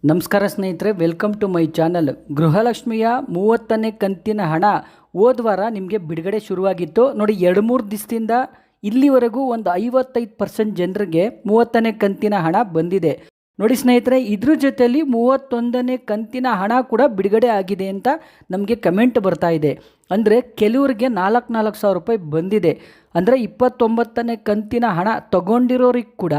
ನಮಸ್ಕಾರ ಸ್ನೇಹಿತರೆ, welcome to my channel. ಗೃಹಲಕ್ಷ್ಮಿಯ 30ನೇ ಕಂತಿನ ಹಣ ಹೋದ ವಾರ ನಿಮಗೆ ಬಿಡುಗಡೆ ಶುರುವಾಗಿತ್ತು ನೋಡಿ. 2-3 ದಿವಸದಿಂದ ಇಲ್ಲಿವರೆಗೂ ಒಂದು 55% ಜನರಿಗೆ 30ನೇ ಕಂತಿನ ಹಣ ಬಂದಿದೆ ನೋಡಿ ಸ್ನೇಹಿತರೆ. ಇದ್ರ ಜೊತೆಯಲ್ಲಿ 31ನೇ ಕಂತಿನ ಹಣ ಕೂಡ ಬಿಡುಗಡೆ ಆಗಿದೆ ಅಂತ ನಮಗೆ ಕಮೆಂಟ್ ಬರ್ತಾ ಇದೆ. ಅಂದರೆ ಕೆಲವರಿಗೆ 4,000 ರೂಪಾಯಿ ಬಂದಿದೆ. ಅಂದರೆ 29ನೇ ಕಂತಿನ ಹಣ ತಗೊಂಡಿರೋರಿಗೆ ಕೂಡ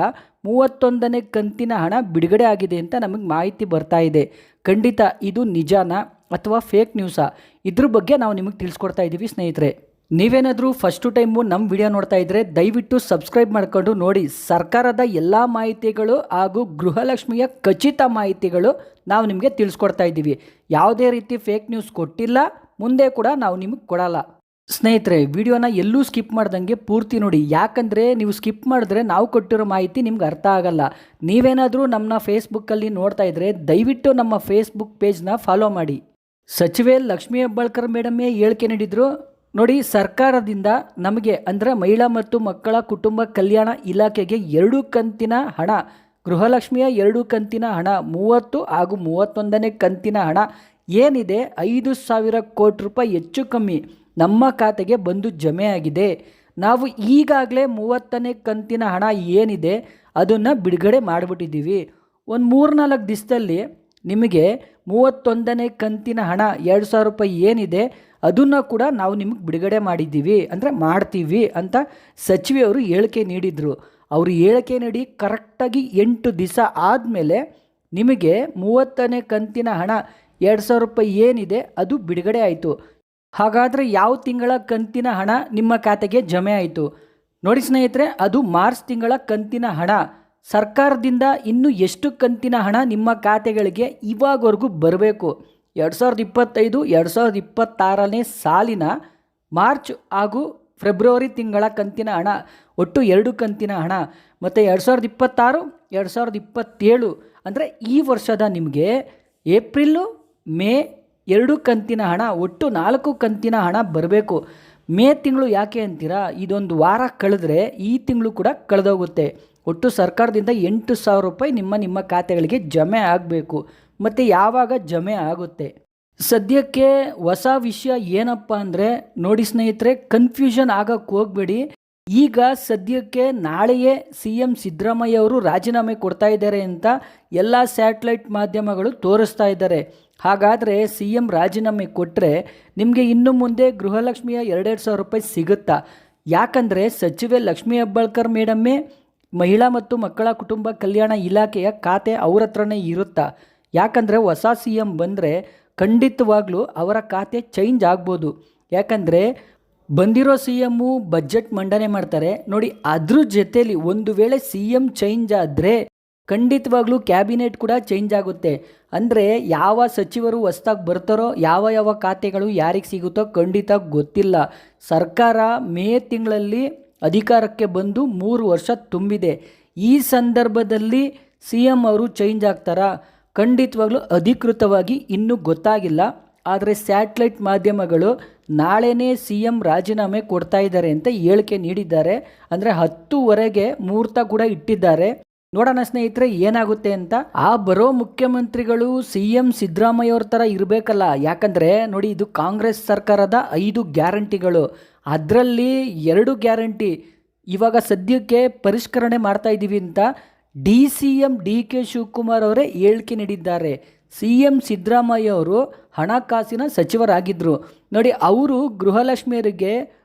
31ನೇ ಕಂತಿನ ಹಣ ಬಿಡುಗಡೆ ಆಗಿದೆ ಅಂತ ನಮಗೆ ಮಾಹಿತಿ ಬರ್ತಾ ಇದೆ. ಖಂಡಿತ ಇದು ನಿಜಾನಾ ಅಥವಾ ಫೇಕ್ ನ್ಯೂಸಾ, ಇದ್ರ ಬಗ್ಗೆ ನಾವು ನಿಮಗೆ ತಿಳಿಸ್ಕೊಡ್ತಾ ಇದ್ದೀವಿ ಸ್ನೇಹಿತರೆ. ನೀವೇನಾದರೂ ಫಸ್ಟು ಟೈಮು ನಮ್ಮ ವಿಡಿಯೋ ನೋಡ್ತಾ ಇದ್ದರೆ ದಯವಿಟ್ಟು ಸಬ್ಸ್ಕ್ರೈಬ್ ಮಾಡಿಕೊಂಡು ನೋಡಿ. ಸರ್ಕಾರದ ಎಲ್ಲ ಮಾಹಿತಿಗಳು ಹಾಗೂ ಗೃಹಲಕ್ಷ್ಮಿಯ ಖಚಿತ ಮಾಹಿತಿಗಳು ನಾವು ನಿಮಗೆ ತಿಳಿಸ್ಕೊಡ್ತಾ ಇದ್ದೀವಿ. ಯಾವುದೇ ರೀತಿ ಫೇಕ್ ನ್ಯೂಸ್ ಕೊಟ್ಟಿಲ್ಲ, ಮುಂದೆ ಕೂಡ ನಾವು ನಿಮಗೆ ಕೊಡಲ್ಲ. ಸ್ನೇಹಿತರೆ, ವಿಡಿಯೋನ ಎಲ್ಲೂ ಸ್ಕಿಪ್ ಮಾಡ್ದಂಗೆ ಪೂರ್ತಿ ನೋಡಿ. ಯಾಕಂದರೆ ನೀವು ಸ್ಕಿಪ್ ಮಾಡಿದ್ರೆ ನಾವು ಕೊಟ್ಟಿರೋ ಮಾಹಿತಿ ನಿಮ್ಗೆ ಅರ್ಥ ಆಗಲ್ಲ. ನೀವೇನಾದರೂ ನಮ್ಮನ್ನ ಫೇಸ್ಬುಕ್ಕಲ್ಲಿ ನೋಡ್ತಾ ಇದ್ದರೆ ದಯವಿಟ್ಟು ನಮ್ಮ ಫೇಸ್ಬುಕ್ ಪೇಜ್ನ ಫಾಲೋ ಮಾಡಿ. ಸಚಿವೆ ಲಕ್ಷ್ಮೀ ಹೆಬ್ಬಾಳ್ಕರ್ ಮೇಡಮೇ ಹೇಳಿಕೆ ನೀಡಿದರು ನೋಡಿ. ಸರ್ಕಾರದಿಂದ ನಮಗೆ ಅಂದರೆ ಮಹಿಳಾ ಮತ್ತು ಮಕ್ಕಳ ಕುಟುಂಬ ಕಲ್ಯಾಣ ಇಲಾಖೆಗೆ 2 ಕಂತಿನ ಹಣ, ಗೃಹಲಕ್ಷ್ಮಿಯ 2 ಕಂತಿನ ಹಣ 30 ಹಾಗೂ 31ನೇ ಕಂತಿನ ಹಣ ಏನಿದೆ 5,000 ಕೋಟಿ ರೂಪಾಯಿ ಹೆಚ್ಚು ಕಮ್ಮಿ ನಮ್ಮ ಖಾತೆಗೆ ಬಂದು ಜಮೆ ಆಗಿದೆ. ನಾವು ಈಗಾಗಲೇ 30ನೇ ಕಂತಿನ ಹಣ ಏನಿದೆ ಅದನ್ನು ಬಿಡುಗಡೆ ಮಾಡಿಬಿಟ್ಟಿದ್ದೀವಿ. ಒಂದು 3-4 ದಿವಸದಲ್ಲಿ ನಿಮಗೆ 31ನೇ ಕಂತಿನ ಹಣ 2,000 ರೂಪಾಯಿ ಏನಿದೆ ಅದನ್ನು ಕೂಡ ನಾವು ನಿಮಗೆ ಬಿಡುಗಡೆ ಮಾಡಿದ್ದೀವಿ, ಅಂದರೆ ಮಾಡ್ತೀವಿ ಅಂತ ಸಚಿವೆಯವರು ಹೇಳಿಕೆ ನೀಡಿದರು. ಅವರು ಹೇಳಿಕೆ ನೀಡಿ ಕರೆಕ್ಟಾಗಿ 8 ದಿವಸ ಆದಮೇಲೆ ನಿಮಗೆ 30ನೇ ಕಂತಿನ ಹಣ 2,000 ರೂಪಾಯಿ ಏನಿದೆ ಅದು ಬಿಡುಗಡೆ ಆಯಿತು. ಹಾಗಾದರೆ ಯಾವ ತಿಂಗಳ ಕಂತಿನ ಹಣ ನಿಮ್ಮ ಖಾತೆಗೆ ಜಮೆ ಆಯಿತು ನೋಡಿ ಸ್ನೇಹಿತರೆ, ಅದು ಮಾರ್ಚ್ ತಿಂಗಳ ಕಂತಿನ ಹಣ. ಸರ್ಕಾರದಿಂದ ಇನ್ನು ಎಷ್ಟು ಕಂತಿನ ಹಣ ನಿಮ್ಮ ಖಾತೆಗಳಿಗೆ ಇವಾಗವರೆಗೂ ಬರಬೇಕು? 2025-2026ನೇ ಸಾಲಿನ ಮಾರ್ಚ್ ಹಾಗೂ ಫೆಬ್ರವರಿ ತಿಂಗಳ ಕಂತಿನ ಹಣ, ಒಟ್ಟು 2 ಕಂತಿನ ಹಣ, ಮತ್ತು 2026-2027 ಅಂದರೆ ಈ ವರ್ಷದ ನಿಮಗೆ ಏಪ್ರಿಲು ಮೇ 2 ಕಂತಿನ ಹಣ, ಒಟ್ಟು 4 ಕಂತಿನ ಹಣ ಬರಬೇಕು. ಮೇ ತಿಂಗಳು ಯಾಕೆ ಅಂತೀರಾ? ಇದೊಂದು ವಾರ ಕಳೆದ್ರೆ ಈ ತಿಂಗಳು ಕೂಡ ಕಳೆದೋಗುತ್ತೆ. ಒಟ್ಟು ಸರ್ಕಾರದಿಂದ 8,000 ರೂಪಾಯಿ ನಿಮ್ಮ ಖಾತೆಗಳಿಗೆ ಜಮೆ ಆಗಬೇಕು. ಮತ್ತು ಯಾವಾಗ ಜಮೆ ಆಗುತ್ತೆ? ಸದ್ಯಕ್ಕೆ ಹೊಸ ವಿಷಯ ಏನಪ್ಪ ಅಂದರೆ ನೋಡಿ ಸ್ನೇಹಿತರೆ, ಕನ್ಫ್ಯೂಷನ್ ಆಗಕ್ಕೆ ಹೋಗಬೇಡಿ. ಈಗ ಸದ್ಯಕ್ಕೆ ನಾಳೆಯೇ CM ಸಿದ್ದರಾಮಯ್ಯ ಅವರು ರಾಜೀನಾಮೆ ಕೊಡ್ತಾ ಇದ್ದಾರೆ ಅಂತ ಎಲ್ಲ ಸ್ಯಾಟಲೈಟ್ ಮಾಧ್ಯಮಗಳು ತೋರಿಸ್ತಾ ಇದ್ದಾರೆ. ಹಾಗಾದರೆ CM ರಾಜೀನಾಮೆ ಕೊಟ್ಟರೆ ನಿಮಗೆ ಇನ್ನು ಮುಂದೆ ಗೃಹಲಕ್ಷ್ಮಿಯ 2,000 ರೂಪಾಯಿ ಸಿಗುತ್ತಾ? ಯಾಕಂದರೆ ಸಚಿವೆ ಲಕ್ಷ್ಮೀ ಹೆಬ್ಬಾಳ್ಕರ್ ಮೇಡಮ್ಮೇ ಮಹಿಳಾ ಮತ್ತು ಮಕ್ಕಳ ಕುಟುಂಬ ಕಲ್ಯಾಣ ಇಲಾಖೆಯ ಖಾತೆ ಅವ್ರ ಹತ್ರನೇ ಇರುತ್ತಾ? ಯಾಕಂದರೆ ಹೊಸ CM ಬಂದರೆ ಖಂಡಿತವಾಗ್ಲೂ ಅವರ ಖಾತೆ ಚೇಂಜ್ ಆಗ್ಬೋದು. ಯಾಕಂದರೆ ಬಂದಿರೋ CM ಬಜೆಟ್ ಮಂಡನೆ ಮಾಡ್ತಾರೆ ನೋಡಿ. ಅದ್ರ ಜೊತೆಯಲ್ಲಿ ಒಂದು ವೇಳೆ CM ಚೇಂಜ್ ಆದರೆ ಖಂಡಿತವಾಗ್ಲೂ ಕ್ಯಾಬಿನೆಟ್ ಕೂಡ ಚೇಂಜ್ ಆಗುತ್ತೆ. ಅಂದರೆ ಯಾವ ಸಚಿವರು ಹೊಸ್ದಾಗಿ ಬರ್ತಾರೋ, ಯಾವ ಖಾತೆಗಳು ಯಾರಿಗೆ ಸಿಗುತ್ತೋ ಖಂಡಿತ ಗೊತ್ತಿಲ್ಲ. ಸರ್ಕಾರ ಮೇ ತಿಂಗಳಲ್ಲಿ ಅಧಿಕಾರಕ್ಕೆ ಬಂದು 3 ವರ್ಷ ತುಂಬಿದೆ. ಈ ಸಂದರ್ಭದಲ್ಲಿ CM ಅವರು ಚೇಂಜ್ ಆಗ್ತಾರಾ? ಖಂಡಿತವಾಗ್ಲೂ ಅಧಿಕೃತವಾಗಿ ಇನ್ನೂ ಗೊತ್ತಾಗಿಲ್ಲ. ಆದರೆ ಸ್ಯಾಟಲೈಟ್ ಮಾಧ್ಯಮಗಳು ನಾಳೆನೇ CM ರಾಜೀನಾಮೆ ಕೊಡ್ತಾ ಇದ್ದಾರೆ ಅಂತ ಹೇಳಿಕೆ ನೀಡಿದ್ದಾರೆ. ಅಂದರೆ 10ವರೆಗೆ ಮುಹೂರ್ತ ಕೂಡ ಇಟ್ಟಿದ್ದಾರೆ. ನೋಡೋಣ ಸ್ನೇಹಿತರೆ ಏನಾಗುತ್ತೆ ಅಂತ. ಆ ಬರೋ ಮುಖ್ಯಮಂತ್ರಿಗಳು CM ಸಿದ್ದರಾಮಯ್ಯ ಅವ್ರ ಥರ ಇರಬೇಕಲ್ಲ. ಯಾಕಂದರೆ ನೋಡಿ, ಇದು ಕಾಂಗ್ರೆಸ್ ಸರ್ಕಾರದ 5 ಗ್ಯಾರಂಟಿಗಳು. ಅದರಲ್ಲಿ 2 ಗ್ಯಾರಂಟಿ ಇವಾಗ ಸದ್ಯಕ್ಕೆ ಪರಿಷ್ಕರಣೆ ಮಾಡ್ತಾ ಇದ್ದೀವಿ ಅಂತ DCM DK ಶಿವಕುಮಾರ್ ಅವರೇ ಹೇಳಿಕೆ ನೀಡಿದ್ದಾರೆ. CM ಸಿದ್ದರಾಮಯ್ಯ ಅವರು ಹಣಕಾಸಿನ ಸಚಿವರಾಗಿದ್ದರು ನೋಡಿ. ಅವರು ಗೃಹಲಕ್ಷ್ಮಿಯರಿಗೆ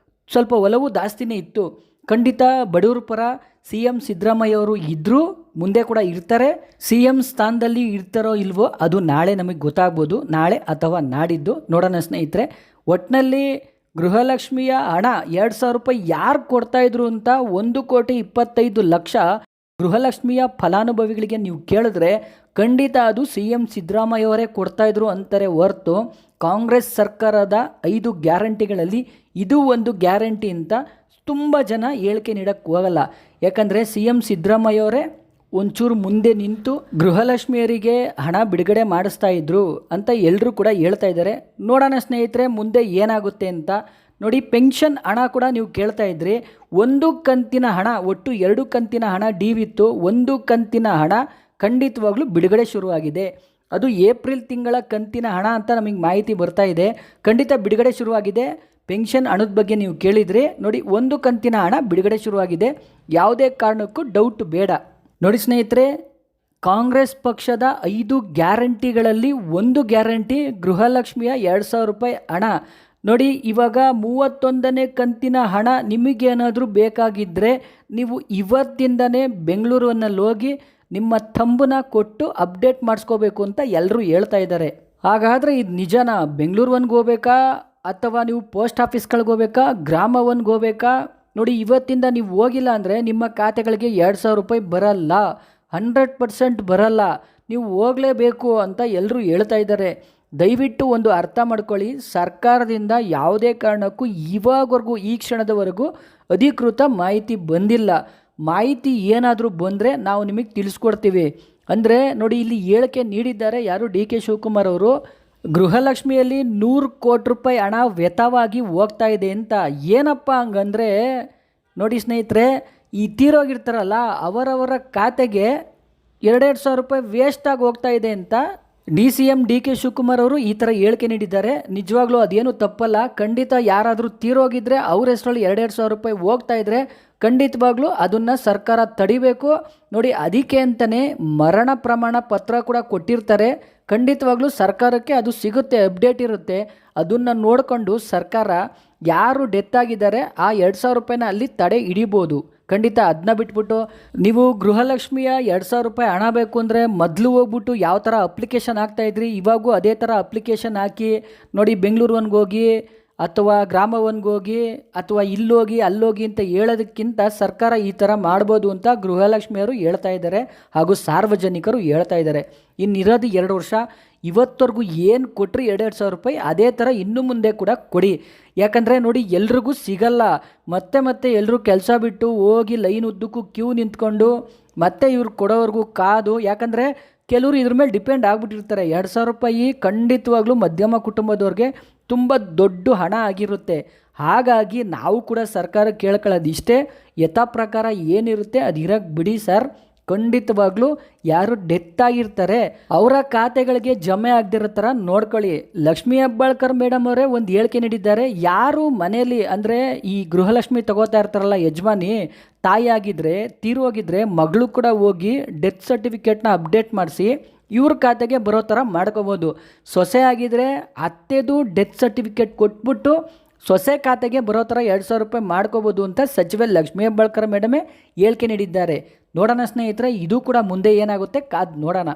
ಸ್ವಲ್ಪ ಒಲವು ಜಾಸ್ತಿನೇ ಇತ್ತು. ಖಂಡಿತ ಬಡವರ ಪರ CM ಸಿದ್ದರಾಮಯ್ಯ ಅವರು ಇದ್ದರೂ ಮುಂದೆ ಕೂಡ ಇರ್ತಾರೆ. CM ಸ್ಥಾನದಲ್ಲಿ ಇರ್ತಾರೋ ಇಲ್ವೋ ಅದು ನಾಳೆ ನಮಗೆ ಗೊತ್ತಾಗ್ಬೋದು, ನಾಳೆ ಅಥವಾ ನಾಡಿದ್ದು ನೋಡೋಣ ಸ್ನೇಹಿತರೆ. ಒಟ್ಟಿನಲ್ಲಿ ಗೃಹಲಕ್ಷ್ಮಿಯ ಹಣ 2,000 ರೂಪಾಯಿ ಯಾರು ಕೊಡ್ತಾಯಿದ್ರು ಅಂತ 1,25,00,000 ಗೃಹಲಕ್ಷ್ಮಿಯ ಫಲಾನುಭವಿಗಳಿಗೆ ನೀವು ಕೇಳಿದ್ರೆ ಖಂಡಿತ ಅದು CM ಸಿದ್ದರಾಮಯ್ಯ ಅವರೇ ಕೊಡ್ತಾಯಿದ್ರು ಅಂತಾರೆ ಹೊರತು ಕಾಂಗ್ರೆಸ್ ಸರ್ಕಾರದ 5 ಗ್ಯಾರಂಟಿಗಳಲ್ಲಿ ಇದು ಒಂದು ಗ್ಯಾರಂಟಿ ಅಂತ ತುಂಬ ಜನ ಹೇಳಿಕೆ ನೀಡಕ್ಕೆ ಹೋಗಲ್ಲ. ಯಾಕಂದರೆ CM ಸಿದ್ದರಾಮಯ್ಯ ಅವರೇ ಒಂಚೂರು ಮುಂದೆ ನಿಂತು ಗೃಹಲಕ್ಷ್ಮಿಯರಿಗೆ ಹಣ ಬಿಡುಗಡೆ ಮಾಡಿಸ್ತಾ ಇದ್ರು ಅಂತ ಎಲ್ಲರೂ ಕೂಡ ಹೇಳ್ತಾ ಇದ್ದಾರೆ. ನೋಡೋಣ ಸ್ನೇಹಿತರೆ ಮುಂದೆ ಏನಾಗುತ್ತೆ ಅಂತ. ನೋಡಿ, ಪೆನ್ಷನ್ ಹಣ ಕೂಡ ನೀವು ಕೇಳ್ತಾ ಇದ್ರಿ. 1 ಕಂತಿನ ಹಣ, ಒಟ್ಟು 2 ಕಂತಿನ ಹಣ ಡ್ಯೂ ಇತ್ತು. 1 ಕಂತಿನ ಹಣ ಖಂಡಿತವಾಗ್ಲೂ ಬಿಡುಗಡೆ ಶುರುವಾಗಿದೆ. ಅದು ಏಪ್ರಿಲ್ ತಿಂಗಳ ಕಂತಿನ ಹಣ ಅಂತ ನಮಗೆ ಮಾಹಿತಿ ಬರ್ತಾ ಇದೆ. ಖಂಡಿತ ಬಿಡುಗಡೆ ಶುರುವಾಗಿದೆ. ಪೆನ್ಷನ್ ಹಣದ ಬಗ್ಗೆ ನೀವು ಕೇಳಿದರೆ ನೋಡಿ, ಒಂದು ಕಂತಿನ ಹಣ ಬಿಡುಗಡೆ ಶುರುವಾಗಿದೆ. ಯಾವುದೇ ಕಾರಣಕ್ಕೂ ಡೌಟ್ ಬೇಡ. ನೋಡಿ ಸ್ನೇಹಿತರೆ, ಕಾಂಗ್ರೆಸ್ ಪಕ್ಷದ 5 ಗ್ಯಾರಂಟಿಗಳಲ್ಲಿ ಒಂದು ಗ್ಯಾರಂಟಿ ಗೃಹಲಕ್ಷ್ಮಿಯ 2,000 ರೂಪಾಯಿ ಹಣ. ನೋಡಿ, ಇವಾಗ 31ನೇ ಕಂತಿನ ಹಣ ನಿಮಗೇನಾದರೂ ಬೇಕಾಗಿದ್ದರೆ ನೀವು ಇವತ್ತಿಂದನೇ ಬೆಂಗಳೂರಿನಲ್ಲಿ ಹೋಗಿ ನಿಮ್ಮ ತಂಬನ್ನ ಕೊಟ್ಟು ಅಪ್ಡೇಟ್ ಮಾಡಿಸ್ಕೋಬೇಕು ಅಂತ ಎಲ್ಲರೂ ಹೇಳ್ತಾ ಇದ್ದಾರೆ. ಹಾಗಾದರೆ ಇದು ನಿಜನಾ? ಬೆಂಗಳೂರಿಗೆ ಹೋಗ್ಬೇಕಾ ಅಥವಾ ನೀವು ಪೋಸ್ಟ್ ಆಫೀಸ್ಗಳಿಗೆ ಹೋಗ್ಬೇಕಾ, ಗ್ರಾಮವನ್ಗೆ ಹೋಗ್ಬೇಕಾ? ನೋಡಿ, ಇವತ್ತಿಂದ ನೀವು ಹೋಗಿಲ್ಲ ಅಂದರೆ ನಿಮ್ಮ ಖಾತೆಗಳಿಗೆ 2,000 ರೂಪಾಯಿ ಬರಲ್ಲ, 100% ಬರಲ್ಲ. ನೀವು ಹೋಗಲೇಬೇಕು ಅಂತ ಎಲ್ಲರೂ ಹೇಳ್ತಾ ಇದ್ದಾರೆ. ದಯವಿಟ್ಟು ಒಂದು ಅರ್ಥ ಮಾಡ್ಕೊಳ್ಳಿ, ಸರ್ಕಾರದಿಂದ ಯಾವುದೇ ಕಾರಣಕ್ಕೂ ಇವಾಗವರೆಗೂ ಈ ಕ್ಷಣದವರೆಗೂ ಅಧಿಕೃತ ಮಾಹಿತಿ ಬಂದಿಲ್ಲ. ಮಾಹಿತಿ ಏನಾದರೂ ಬಂದರೆ ನಾವು ನಿಮಗೆ ತಿಳಿಸ್ಕೊಡ್ತೀವಿ. ಅಂದರೆ ನೋಡಿ, ಇಲ್ಲಿ ಹೇಳಿಕೆ ನೀಡಿದ್ದಾರೆ ಯಾರು, ಡಿ.ಕೆ. ಶಿವಕುಮಾರ್ ಅವರು. ಗೃಹಲಕ್ಷ್ಮಿಯಲ್ಲಿ 100 ಕೋಟಿ ರೂಪಾಯಿ ಹಣ ವ್ಯತವಾಗಿ ಹೋಗ್ತಾ ಇದೆ ಅಂತ. ಏನಪ್ಪ ಹಂಗಂದರೆ ನೋಡಿ ಸ್ನೇಹಿತರೆ, ಈ ತೀರೋಗಿರ್ತಾರಲ್ಲ ಅವರವರ ಖಾತೆಗೆ 2,000 ರೂಪಾಯಿ ವೇಸ್ಟಾಗಿ ಹೋಗ್ತಾ ಇದೆ ಅಂತ ಡಿ.ಸಿ.ಎಂ ಡಿ.ಕೆ. ಶಿವಕುಮಾರ್ ಅವರು ಈ ಥರ ಹೇಳಿಕೆ ನೀಡಿದ್ದಾರೆ. ನಿಜವಾಗ್ಲೂ ಅದೇನು ತಪ್ಪಲ್ಲ. ಖಂಡಿತ ಯಾರಾದರೂ ತೀರೋಗಿದ್ದರೆ ಅವ್ರ ಹೆಸರಲ್ಲಿ 2,000 ರೂಪಾಯಿ ಹೋಗ್ತಾ ಇದ್ದರೆ ಖಂಡಿತವಾಗ್ಲೂ ಅದನ್ನು ಸರ್ಕಾರ ತಡಿಬೇಕು. ನೋಡಿ, ಅದಕ್ಕೆ ಅಂತಲೇ ಮರಣ ಪ್ರಮಾಣ ಪತ್ರ ಕೂಡ ಕೊಟ್ಟಿರ್ತಾರೆ. ಖಂಡಿತವಾಗ್ಲೂ ಸರ್ಕಾರಕ್ಕೆ ಅದು ಸಿಗುತ್ತೆ, ಅಪ್ಡೇಟ್ ಇರುತ್ತೆ. ಅದನ್ನು ನೋಡಿಕೊಂಡು ಸರ್ಕಾರ ಯಾರು ಡೆತ್ ಆಗಿದ್ದಾರೆ ಆ 2,000 ರೂಪಾಯಿನ ಅಲ್ಲಿ ತಡೆ ಹಿಡಿಬೋದು. ಖಂಡಿತ ಅದನ್ನ ಬಿಟ್ಬಿಟ್ಟು ನೀವು ಗೃಹಲಕ್ಷ್ಮಿಯ 2,000 ರೂಪಾಯಿ ಹಣ ಬೇಕು ಅಂದರೆ ಮೊದಲು ಹೋಗ್ಬಿಟ್ಟು ಯಾವ ಥರ ಅಪ್ಲಿಕೇಶನ್ ಹಾಕ್ತಾಯಿದ್ರಿ, ಇವಾಗೂ ಅದೇ ಥರ ಅಪ್ಲಿಕೇಶನ್ ಹಾಕಿ ನೋಡಿ, ಬೆಂಗಳೂರಿಗೆ ಹೋಗಿ ಅಥವಾ ಗ್ರಾಮವನ್ಗೆ ಹೋಗಿ ಅಥವಾ ಇಲ್ಲೋಗಿ ಅಲ್ಲೋಗಿ ಅಂತ ಹೇಳೋದಕ್ಕಿಂತ ಸರ್ಕಾರ ಈ ಥರ ಮಾಡ್ಬೋದು ಅಂತ ಗೃಹಲಕ್ಷ್ಮಿಯವರು ಹೇಳ್ತಾ ಇದ್ದಾರೆ, ಹಾಗೂ ಸಾರ್ವಜನಿಕರು ಹೇಳ್ತಾ ಇದ್ದಾರೆ. ಇನ್ನಿರೋದು 2 ವರ್ಷ. ಇವತ್ತವರೆಗೂ ಏನು ಕೊಟ್ಟರೆ 2,000 ರೂಪಾಯಿ ಅದೇ ಥರ ಇನ್ನು ಮುಂದೆ ಕೂಡ ಕೊಡಿ. ಯಾಕಂದರೆ ನೋಡಿ, ಎಲ್ರಿಗೂ ಸಿಗಲ್ಲ. ಮತ್ತೆ ಎಲ್ಲರೂ ಕೆಲಸ ಬಿಟ್ಟು ಹೋಗಿ ಲೈನ್ ಉದ್ದಕ್ಕೂ ಕ್ಯೂ ನಿಂತ್ಕೊಂಡು ಮತ್ತೆ ಇವ್ರು ಕೊಡೋವರೆಗೂ ಕಾದು, ಯಾಕಂದರೆ ಕೆಲವರು ಇದ್ರ ಮೇಲೆ ಡಿಪೆಂಡ್ ಆಗಿಬಿಟ್ಟಿರ್ತಾರೆ. 2,000 ರೂಪಾಯಿ ಖಂಡಿತವಾಗ್ಲೂ ಮಧ್ಯಮ ಕುಟುಂಬದವ್ರಿಗೆ ತುಂಬ ದೊಡ್ಡ ಹಣ ಆಗಿರುತ್ತೆ. ಹಾಗಾಗಿ ನಾವು ಕೂಡ ಸರ್ಕಾರ ಕೇಳ್ಕೊಳ್ಳೋದು ಇಷ್ಟೇ, ಯಥಾ ಪ್ರಕಾರ ಏನಿರುತ್ತೆ ಅದು ಇರೋಕ್ಕೆ ಬಿಡಿ ಸರ್. ಖಂಡಿತವಾಗ್ಲೂ ಯಾರು ಡೆತ್ ಆಗಿರ್ತಾರೆ ಅವರ ಖಾತೆಗಳಿಗೆ ಜಮೆ ಆಗದಿರೋ ಥರ ನೋಡ್ಕೊಳ್ಳಿ. ಲಕ್ಷ್ಮೀ ಹೆಬ್ಬಾಳ್ಕರ್ ಮೇಡಮ್ ಅವರೇ ಒಂದು ಹೇಳಿಕೆ ನೀಡಿದ್ದಾರೆ. ಯಾರು ಮನೆಯಲ್ಲಿ ಅಂದರೆ ಈ ಗೃಹಲಕ್ಷ್ಮಿ ತಗೋತಾ ಇರ್ತಾರಲ್ಲ ಯಜಮಾನಿ, ತಾಯಿ ಆಗಿದ್ದರೆ ತೀರೋಗಿದ್ರೆ ಮಗಳು ಕೂಡ ಹೋಗಿ ಡೆತ್ ಸರ್ಟಿಫಿಕೇಟ್ನ ಅಪ್ಡೇಟ್ ಮಾಡಿಸಿ ಇವ್ರ ಖಾತೆಗೆ ಬರೋ ಥರ ಮಾಡ್ಕೋಬೋದು. ಸೊಸೆ ಆಗಿದ್ದರೆ ಅತ್ತೆದು ಡೆತ್ ಸರ್ಟಿಫಿಕೇಟ್ ಕೊಟ್ಬಿಟ್ಟು ಸೊಸೆ ಖಾತೆಗೆ ಬರೋ ಥರ 2,000 ರೂಪಾಯಿ ಮಾಡ್ಕೋಬೋದು ಅಂತ ಸಚಿವೆ ಲಕ್ಷ್ಮೀ ಹೆಬ್ಬಾಳ್ಕರ್ ಮೇಡಮೇ ಹೇಳಿಕೆ ನೀಡಿದ್ದಾರೆ. ನೋಡೋಣ ಸ್ನೇಹಿತರೆ, ಇದು ಕೂಡ ಮುಂದೆ ಏನಾಗುತ್ತೆ ಕಾದು ನೋಡೋಣ.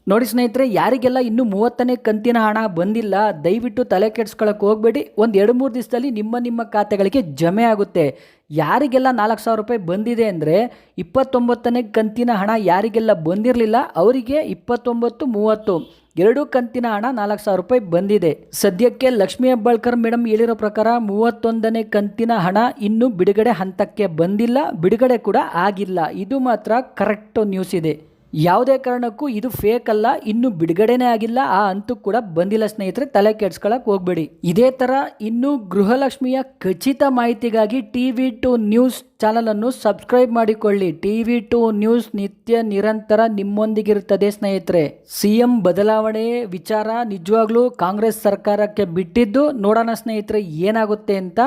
ನೋಡಿ ಸ್ನೇಹಿತರೆ, ಯಾರಿಗೆಲ್ಲ ಇನ್ನೂ 30ನೇ ಕಂತಿನ ಹಣ ಬಂದಿಲ್ಲ ದಯವಿಟ್ಟು ತಲೆ ಕೆಡಿಸ್ಕೊಳ್ಳೋಕೆ ಹೋಗಬೇಡಿ. ಒಂದು 2-3 ದಿವಸದಲ್ಲಿ ನಿಮ್ಮ ಖಾತೆಗಳಿಗೆ ಜಮೆ ಆಗುತ್ತೆ. ಯಾರಿಗೆಲ್ಲ 4,000 ರೂಪಾಯಿ ಬಂದಿದೆ ಅಂದರೆ 29ನೇ ಕಂತಿನ ಹಣ ಯಾರಿಗೆಲ್ಲ ಬಂದಿರಲಿಲ್ಲ ಅವರಿಗೆ 29, 30 2 ಕಂತಿನ ಹಣ 4,000 ರೂಪಾಯಿ ಬಂದಿದೆ. ಸದ್ಯಕ್ಕೆ ಲಕ್ಷ್ಮೀ ಹೆಬ್ಬಾಳ್ಕರ್ ಮೇಡಮ್ ಹೇಳಿರೋ ಪ್ರಕಾರ 31ನೇ ಕಂತಿನ ಹಣ ಇನ್ನೂ ಬಿಡುಗಡೆ ಹಂತಕ್ಕೆ ಬಂದಿಲ್ಲ, ಬಿಡುಗಡೆ ಕೂಡ ಆಗಿಲ್ಲ. ಇದು ಮಾತ್ರ ಕರೆಕ್ಟ್ ನ್ಯೂಸ್ ಇದೆ. ಯಾವುದೇ ಕಾರಣಕ್ಕೂ ಇದು ಫೇಕ್ ಅಲ್ಲ, ಇನ್ನೂ ಬಿಡುಗಡೆನೇ ಆಗಿಲ್ಲ, ಆ ಹಂತಕ್ಕೆ ಕೂಡ ಬಂದಿಲ್ಲ ಸ್ನೇಹಿತರೆ, ತಲೆ ಕೆಡ್ಸ್ಕೊಳ್ಳೋಕೆ ಹೋಗಬೇಡಿ. ಇದೇ ಥರ ಇನ್ನೂ ಗೃಹಲಕ್ಷ್ಮಿಯ ಖಚಿತ ಮಾಹಿತಿಗಾಗಿ TV2 ನ್ಯೂಸ್ ಚಾನಲನ್ನು ಸಬ್ಸ್ಕ್ರೈಬ್ ಮಾಡಿಕೊಳ್ಳಿ. TV2 ನ್ಯೂಸ್ ನಿತ್ಯ ನಿರಂತರ ನಿಮ್ಮೊಂದಿಗಿರುತ್ತದೆ ಸ್ನೇಹಿತರೆ. CM ಬದಲಾವಣೆ ವಿಚಾರ ನಿಜವಾಗ್ಲೂ ಕಾಂಗ್ರೆಸ್ ಸರ್ಕಾರಕ್ಕೆ ಬಿಟ್ಟಿದ್ದು, ನೋಡೋಣ ಸ್ನೇಹಿತರೆ ಏನಾಗುತ್ತೆ ಅಂತ.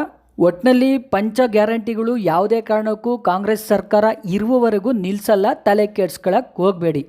ಒಟ್ಟಿನಲ್ಲಿ ಪಂಚ ಗ್ಯಾರಂಟಿಗಳು ಯಾವುದೇ ಕಾರಣಕ್ಕೂ ಕಾಂಗ್ರೆಸ್ ಸರ್ಕಾರ ಇರುವವರೆಗೂ ನಿಲ್ಲಿಸಲ್ಲ, ತಲೆ ಕೆಡ್ಸ್ಕೊಳ್ಳೋಕೆ ಹೋಗಬೇಡಿ.